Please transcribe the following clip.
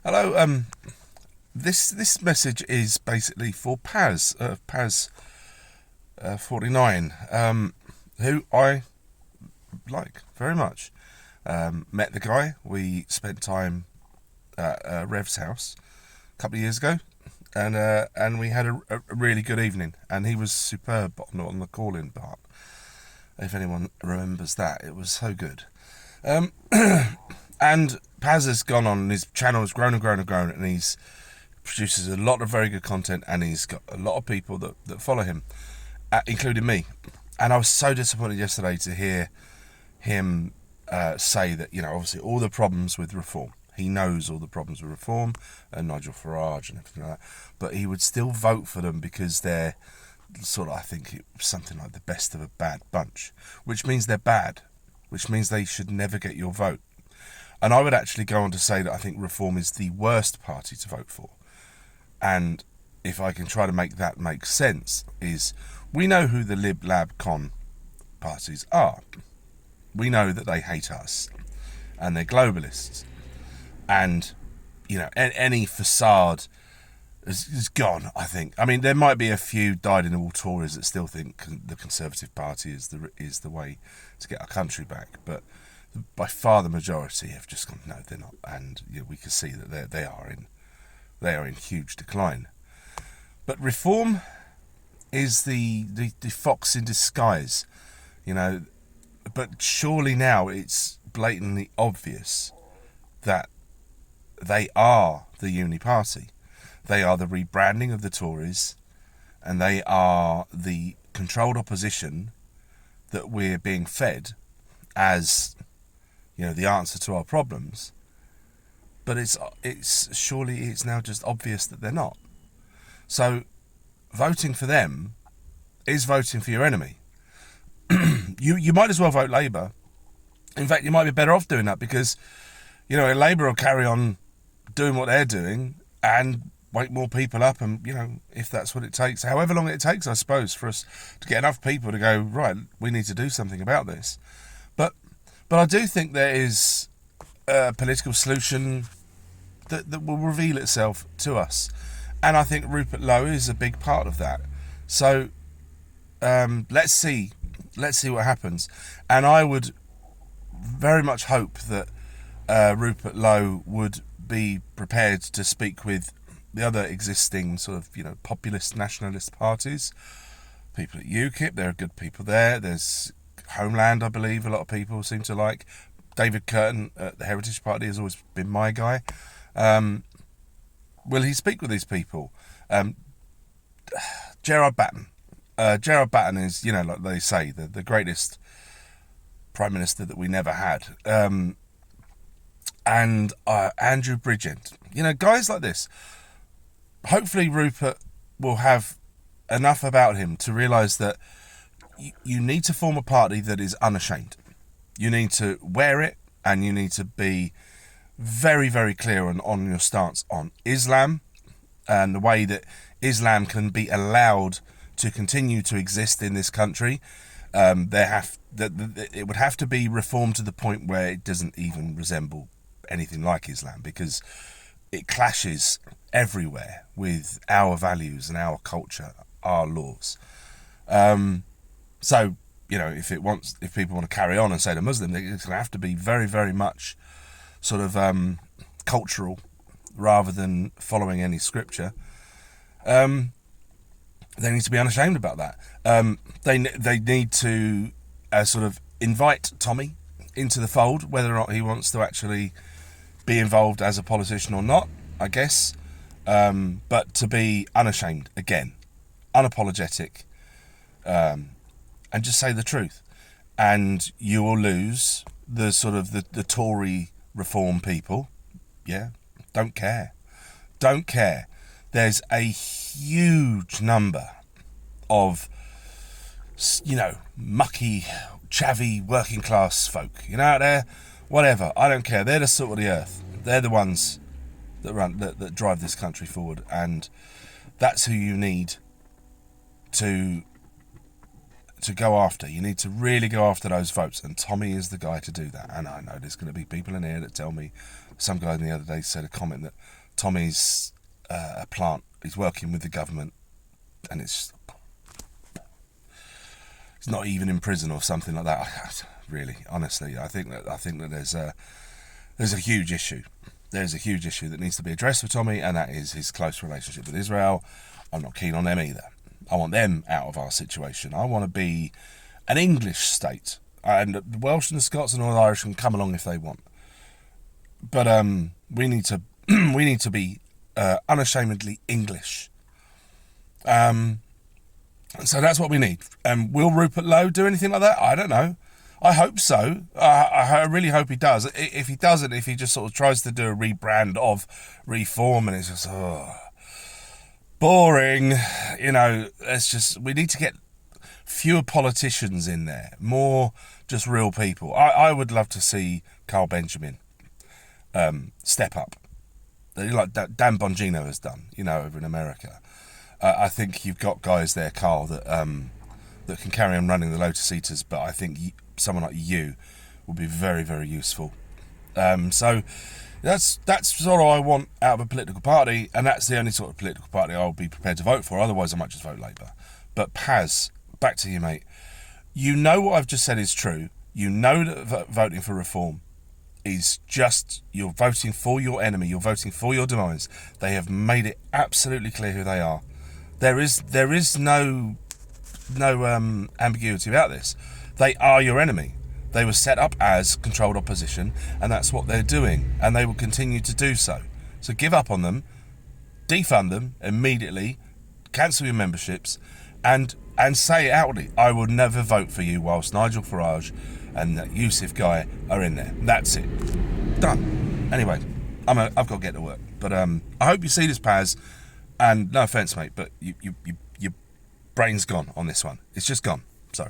Hello. This message is basically for Paz. Paz 49. Who I like very much. Met the guy. We spent time at Rev's house a couple of years ago, and we had a really good evening. And he was superb on the call-in part. If anyone remembers that, it was so good. Um, and Paz has gone on. His channel has grown and grown and grown, and he's produces a lot of very good content, and he's got a lot of people that follow him, including me. And I was so disappointed yesterday to hear him say that, obviously all the problems with reform. He knows all the problems with reform and Nigel Farage and everything like that, but he would still vote for them because they're sort of, I think, something like the best of a bad bunch, which means they're bad, which means they should never get your vote. And I would actually go on to say that I think Reform is the worst party to vote for. And if I can try to make that make sense, is we know who the Lib Lab Con parties are. We know that they hate us and they're globalists. And, any facade is gone, I think. I mean, there might be a few dyed-in-the-wool Tories that still think the Conservative Party is the way to get our country back. But by far the majority have just gone, no, they're not. And we can see that they are in huge decline. But Reform is the fox in disguise, But surely now it's blatantly obvious that they are the uni party. They are the rebranding of the Tories, and they are the controlled opposition that we're being fed as, the answer to our problems. But it's now just obvious that they're not. So voting for them is voting for your enemy. You might as well vote Labour. In fact, you might be better off doing that because, Labour will carry on doing what they're doing and wake more people up, and if that's what it takes, however long it takes, I suppose, for us to get enough people to go, right, we need to do something about this. But I do think there is a political solution that will reveal itself to us, and I think Rupert Lowe is a big part of that. So let's see what happens, and I would very much hope that Rupert Lowe would be prepared to speak with the other existing sort of populist nationalist parties. People at UKIP, there are good people there. There's Homeland, I believe, a lot of people seem to like. David Curtin at the Heritage Party has always been my guy. Will he speak with these people? Gerard Batten. Gerard Batten is, like they say, the greatest Prime Minister that we never had. And Andrew Bridget. Guys like this. Hopefully Rupert will have enough about him to realise that you need to form a party that is unashamed. You need to wear it, and you need to be very, very clear on your stance on Islam and the way that Islam can be allowed to continue to exist in this country. It would have to be reformed to the point where it doesn't even resemble anything like Islam, because it clashes everywhere with our values and our culture, our laws. So, if people want to carry on and say they're Muslim, it's going to have to be very, very much sort of cultural rather than following any scripture. They need to be unashamed about that. They need to sort of invite Tommy into the fold, whether or not he wants to actually be involved as a politician or not, I guess. But to be unashamed, again, unapologetic, and just say the truth. And you will lose the sort of the Tory reform people. Yeah, don't care. Don't care. There's a huge number of, mucky, chavvy, working class folk, out there, whatever. I don't care. They're the salt of the earth. They're the ones that drive this country forward, and that's who you need to to go after. You need to really go after those votes, and Tommy is the guy to do that. And I know there's going to be people in here that tell me, some guy the other day said a comment that Tommy's a plant, he's working with the government, and he's not even in prison or something like that. Really, honestly, I think that there's a huge issue. There's a huge issue that needs to be addressed with Tommy, and that is his close relationship with Israel. I'm not keen on them either. I want them out of our situation. I want to be an English state, and the Welsh and the Scots and all the Irish can come along if they want. But we need to we need to be unashamedly English. So that's what we need. Will Rupert Lowe do anything like that? I don't know. I hope so. I really hope he does. If he doesn't, if he just sort of tries to do a rebrand of Reform, and it's just boring, it's just, we need to get fewer politicians in there, more just real people. I would love to see Carl Benjamin step up, like Dan Bongino has done, over in America. I think you've got guys there, Carl, that can carry on running the Lotus Eaters, but I think someone like you would be very, very useful. So that's sort of what I want out of a political party, and that's the only sort of political party I'll be prepared to vote for. Otherwise, I might just vote Labour. But Paz, back to you, mate. You know what I've just said is true. You know that voting for Reform is just, you're voting for your enemy. You're voting for your demise. They have made it absolutely clear who they are. There is no ambiguity about this. They are your enemy. They were set up as controlled opposition, and that's what they're doing, and they will continue to do so. So give up on them, defund them immediately, cancel your memberships, and say it outwardly. I will never vote for you whilst Nigel Farage and that Yusuf guy are in there. That's it. Done. Anyway, I've got to get to work. But I hope you see this, Paz. And no offence, mate, but your brain's gone on this one. It's just gone. So